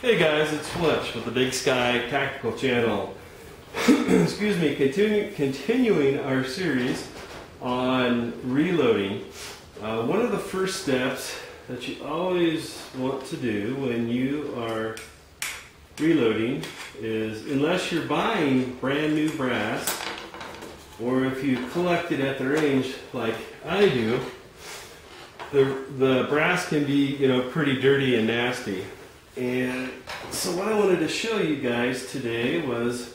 Hey guys, it's Fletch with the Big Sky Tactical Channel. Excuse me, continuing our series on reloading. One of the first steps that you always want to do when you are reloading is, unless you're buying brand new brass, or if you collect it at the range like I do, the brass can be, pretty dirty and nasty. And so what I wanted to show you guys today was,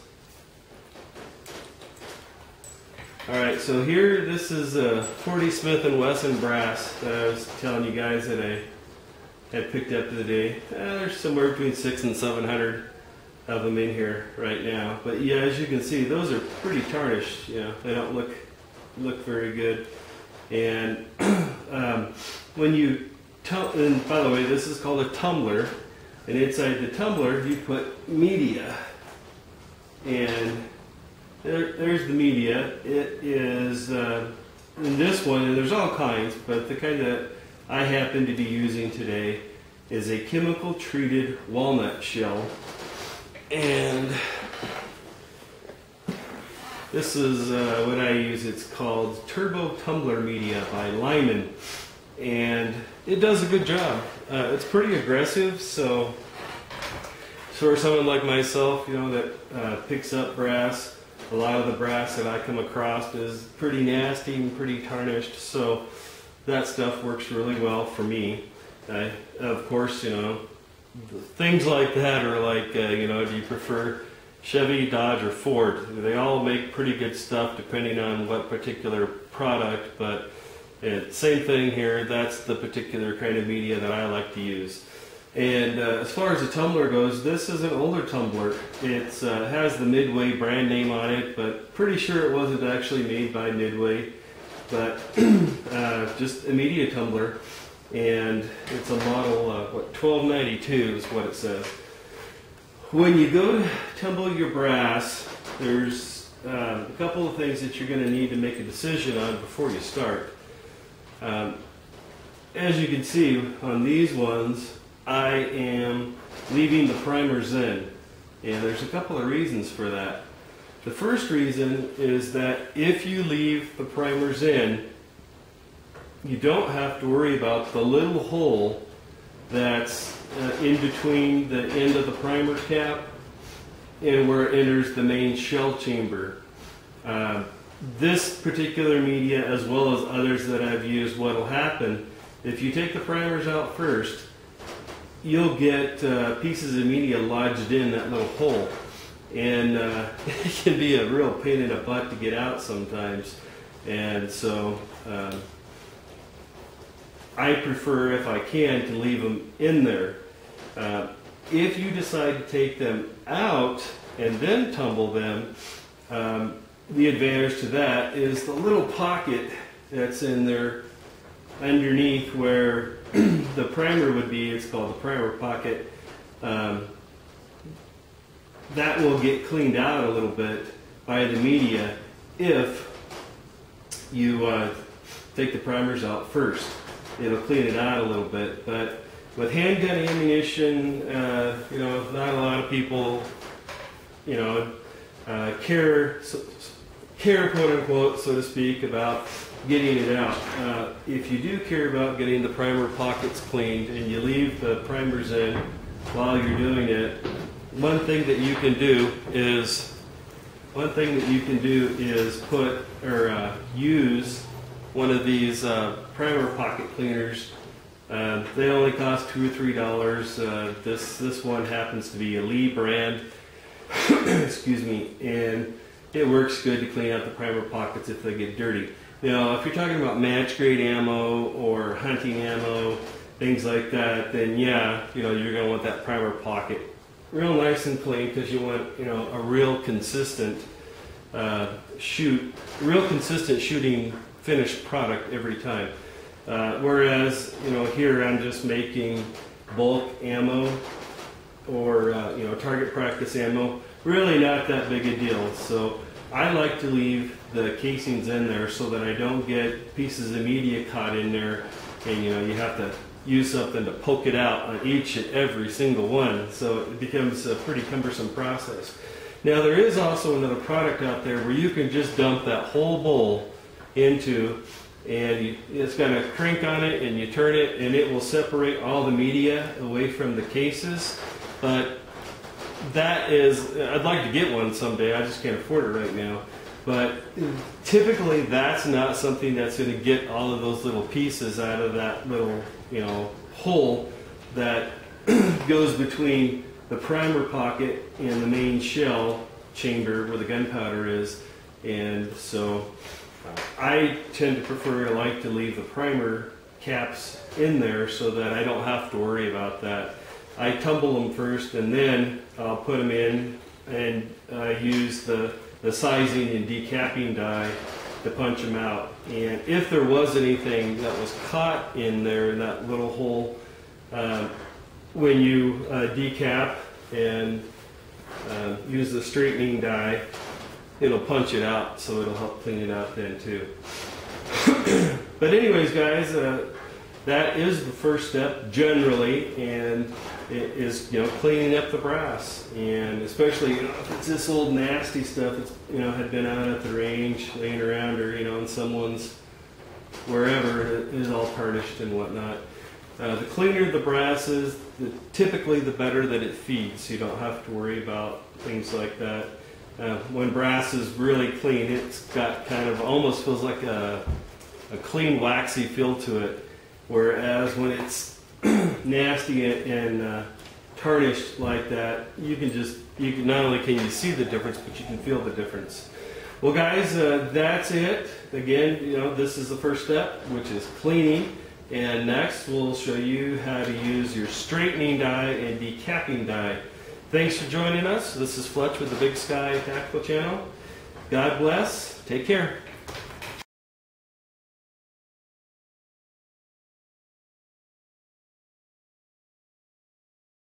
alright, so here, this is a 40 Smith & Wesson brass that I was telling you guys that I had picked up today. There's somewhere between 600 and 700 of them in here right now. But yeah, as you can see, those are pretty tarnished. They don't look very good. And when you, and by the way, this is called a tumbler. And inside the tumbler, you put media. And there's the media. It is, in this one, and there's all kinds, but the kind that I happen to be using today is a chemical treated walnut shell. And this is what I use. It's called Turbo Tumbler Media by Lyman. And it does a good job. It's pretty aggressive, so for someone like myself, that picks up brass, a lot of the brass that I come across is pretty nasty and pretty tarnished, so that stuff works really well for me. Of course, things like that are like, do you prefer Chevy, Dodge, or Ford? They all make pretty good stuff depending on what particular product, but same thing here. That's the particular kind of media that I like to use. And as far as the tumbler goes, this is an older tumbler. It has the Midway brand name on it, but pretty sure it wasn't actually made by Midway, but just a media tumbler. And it's a model, 1292 is what it says. When you go to tumble your brass, there's a couple of things that you're going to need to make a decision on before you start. As you can see on these ones, I am leaving the primers in, and there's a couple of reasons for that. The first reason is that if you leave the primers in, you don't have to worry about the little hole that's in between the end of the primer cap and where it enters the main shell chamber. This particular media, as well as others that I've used, what will happen, if you take the primers out first, you'll get pieces of media lodged in that little hole. And it can be a real pain in the butt to get out sometimes. And so I prefer, if I can, to leave them in there. If you decide to take them out and then tumble them, the advantage to that is the little pocket that's in there underneath where the primer would be. It's called the primer pocket. That will get cleaned out a little bit by the media if you take the primers out first. It'll clean it out a little bit. But with handgun ammunition, not a lot of people, care, quote unquote, so to speak, about getting it out. If you do care about getting the primer pockets cleaned and you leave the primers in while you're doing it, one thing that you can do is put or use one of these primer pocket cleaners. They only cost $2 or $3. This one happens to be a Lee brand. Excuse me, and it works good to clean out the primer pockets if they get dirty. If you're talking about match grade ammo or hunting ammo, things like that, then yeah, you're going to want that primer pocket real nice and clean, because you want a real consistent shooting finished product every time. Whereas here I'm just making bulk ammo or target practice ammo, really not that big a deal. So I like to leave the casings in there so that I don't get pieces of media caught in there, and you have to use something to poke it out on each and every single one, so it becomes a pretty cumbersome process. Now there is also another product out there where you can just dump that whole bowl into, and it's got a crank on it, and you turn it and it will separate all the media away from the cases. But that is, I'd like to get one someday, I just can't afford it right now. But typically that's not something that's going to get all of those little pieces out of that little, hole that goes between the primer pocket and the main shell chamber where the gunpowder is. And so I tend to prefer, I like to leave the primer caps in there so that I don't have to worry about that. I tumble them first, and then I'll put them in and use the sizing and decapping die to punch them out. And if there was anything that was caught in there in that little hole, when you decap and use the straightening die, it'll punch it out, so it'll help clean it out then too. But anyways, guys, that is the first step generally, and it is cleaning up the brass. And especially if it's this old nasty stuff that's had been out at the range laying around, or in someone's wherever it is all tarnished and whatnot. The cleaner the brass is, typically the better that it feeds, so you don't have to worry about things like that. When brass is really clean, it's got kind of almost feels like a clean waxy feel to it, whereas when it's nasty and tarnished like that, you can not only can you see the difference, but you can feel the difference. Well, guys, that's it. Again, this is the first step, which is cleaning. And next, we'll show you how to use your straightening die and decapping die. Thanks for joining us. This is Fletch with the Big Sky Tactical Channel. God bless. Take care.